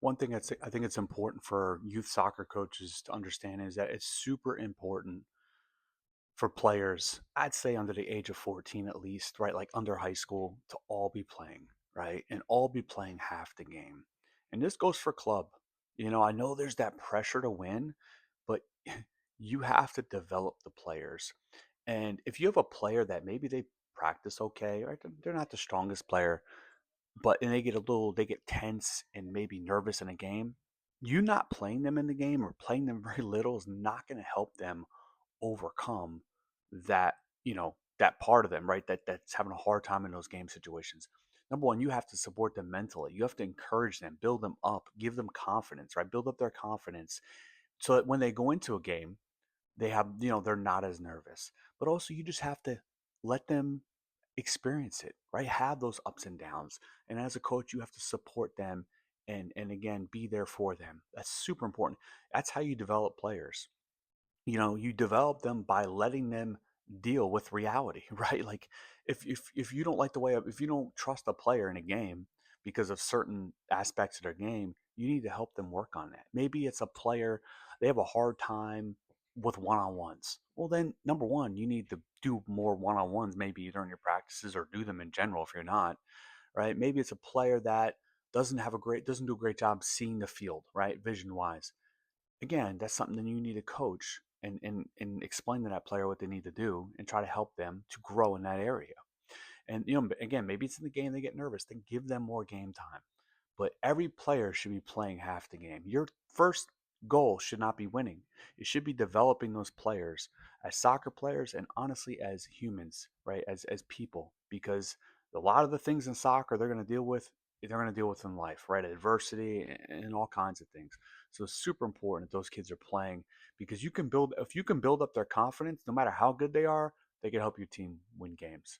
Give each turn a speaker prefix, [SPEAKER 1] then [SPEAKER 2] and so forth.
[SPEAKER 1] One thing I think it's important for youth soccer coaches to understand is that it's super important for players, I'd say under the age of 14 at least, right? Like under high school, to all be playing, right? And all be playing half the game. And this goes for club. I know there's that pressure to win, but you have to develop the players. And if you have a player that maybe they practice okay, right? They're not the strongest player, but and they get tense and maybe nervous in a game. You not playing them in the game or playing them very little is not going to help them overcome that, that part of them, right? That's having a hard time in those game situations. Number one, you have to support them mentally. You have to encourage them, build them up, give them confidence, right? Build up their confidence so that when they go into a game, they have, they're not as nervous. But also you just have to let them experience it, right? Have those ups and downs. And as a coach, you have to support them and again be there for them. That's super important. That's how you develop players. You develop them by letting them deal with reality, right? Like if you don't like the way if you don't trust a player in a game because of certain aspects of their game, you need to help them work on that. Maybe it's a player they have a hard time with one-on-ones. Well, then number one, you need to do more one-on-ones, maybe either in your practices or do them in general if you're not, right? Maybe it's a player that doesn't do a great job seeing the field, right? Vision wise. Again, that's something that you need to coach and explain to that player what they need to do and try to help them to grow in that area. And again, maybe it's in the game they get nervous, then give them more game time. But every player should be playing half the game. Your first goal should not be winning. It should be developing those players as soccer players and honestly as humans, right? As people. Because a lot of the things in soccer they're going to deal with in life, right? Adversity and all kinds of things. So it's super important that those kids are playing because if you can build up their confidence, no matter how good they are, they can help your team win games.